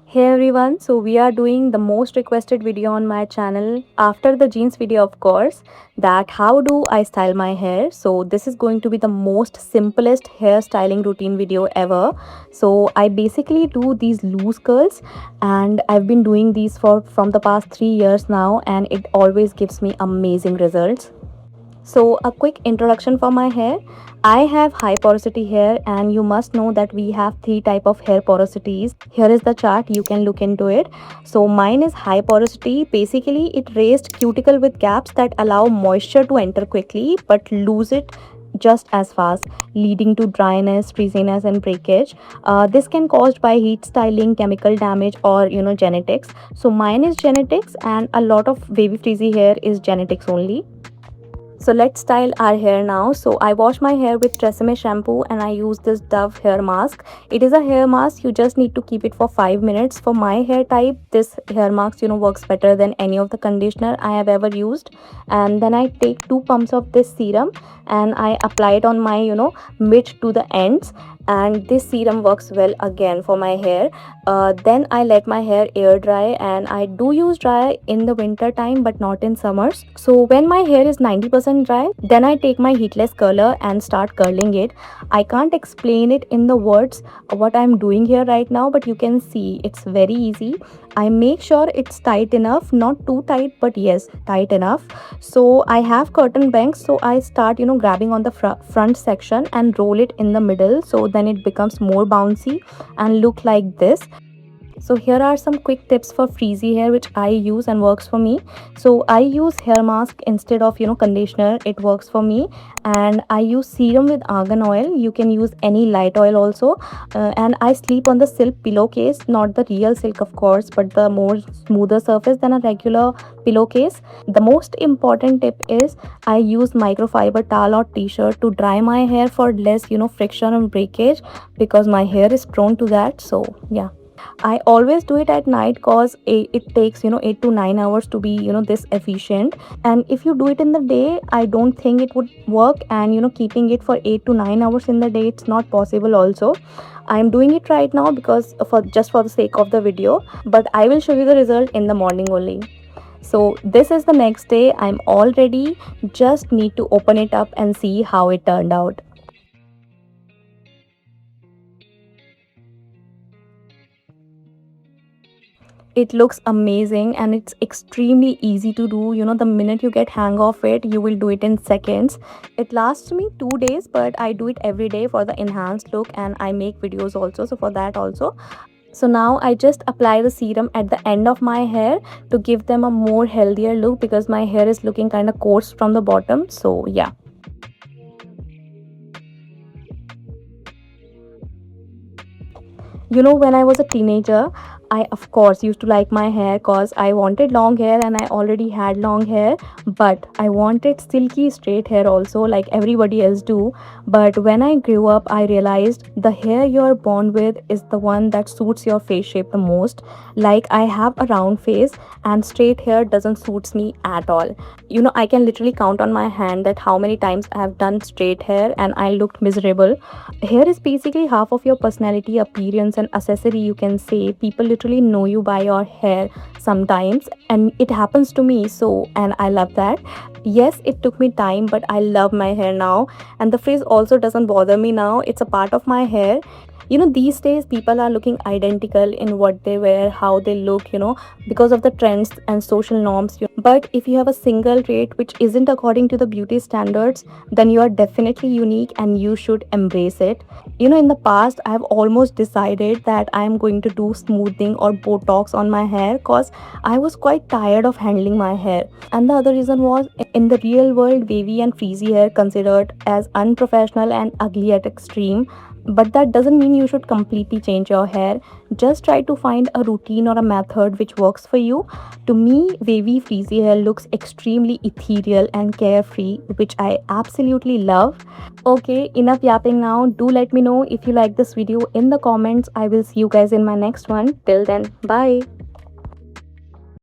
Hey everyone, so we are doing the most requested video on my channel after the jeans video, of course, that how do I style my hair. So this is going to be the most simplest hair styling routine video ever. So I basically do these loose curls and I've been doing these for from the past 3 years now, and it always gives me amazing results. So a quick introduction for my hair. I have high porosity hair, and you must know that we have three type of hair porosities. Here is the chart, you can look into it. So mine is high porosity. Basically it raised cuticle with gaps that allow moisture to enter quickly but lose it just as fast, leading to dryness, frizziness and breakage. This can caused by heat styling, chemical damage, or genetics. So mine is genetics, and a lot of wavy frizzy hair is genetics only. So let's style our hair now. So I wash my hair with TRESemme shampoo and I use this Dove hair mask. It is a hair mask. You just need to keep it for 5 minutes. For my hair type, this hair mask works better than any of the conditioner I have ever used. And then I take 2 pumps of this serum and I apply it on my mid to the ends, and this serum works well again for my hair. Then I let my hair air dry, and I do use dry in the winter time but not in summers. So when my hair is 90% dry, then I take my heatless curler and start curling it. I can't explain it in the words what I'm doing here right now, but you can see it's very easy. I make sure it's tight enough, not too tight, but yes, tight enough. So I have curtain bangs, so I start grabbing on the front section and roll it in the middle, so then it becomes more bouncy and look like this. So here are some quick tips for frizzy hair which I use and works for me. So I use hair mask instead of conditioner. It works for me. And I use serum with argan oil. You can use any light oil also. And I sleep on the silk pillowcase, not the real silk of course, but the more smoother surface than a regular pillowcase. The most important tip is I use microfiber towel or t-shirt to dry my hair for less friction and breakage, because my hair is prone to that. So yeah, I always do it at night because it takes 8 to 9 hours to be this efficient. And if you do it in the day, I don't think it would work, and keeping it for 8 to 9 hours in the day, it's not possible also. I'm doing it right now because for the sake of the video, but I will show you the result in the morning only. So this is the next day. I'm all ready, just need to open it up and see how it turned out. It looks amazing and it's extremely easy to do. The minute you get hang of it, you will do it in seconds. It lasts me 2 days, but I do it every day for the enhanced look, and I make videos also, so for that also. So now I just apply the serum at the end of my hair to give them a more healthier look, because my hair is looking kind of coarse from the bottom. So yeah, when I was a teenager, I of course used to like my hair because I wanted long hair and I already had long hair, but I wanted silky straight hair also, like everybody else do. But when I grew up, I realized the hair you're born with is the one that suits your face shape the most. Like I have a round face and straight hair doesn't suits me at all. I can literally count on my hand that how many times I have done straight hair and I looked miserable. Hair is basically half of your personality, appearance and accessory, you can say. People literally know you by your hair sometimes, and it happens to me. So, and I love that. Yes, it took me time, but I love my hair now, and the frizz also doesn't bother me now. It's a part of my hair. These days people are looking identical in what they wear, how they look, because of the trends and social norms. But if you have a single trait which isn't according to the beauty standards, then you are definitely unique and you should embrace it. In the past, I have almost decided that I am going to do smoothing or botox on my hair because I was quite tired of handling my hair. And the other reason was, in the real world, wavy and frizzy hair considered as unprofessional and ugly at extreme. But that doesn't mean you should completely change your hair. Just try to find a routine or a method which works for you. To me, wavy frizzy hair looks extremely ethereal and carefree, which I absolutely love. Okay, enough yapping now. Do let me know if you like this video in the comments. I will see you guys in my next one. Till then, bye.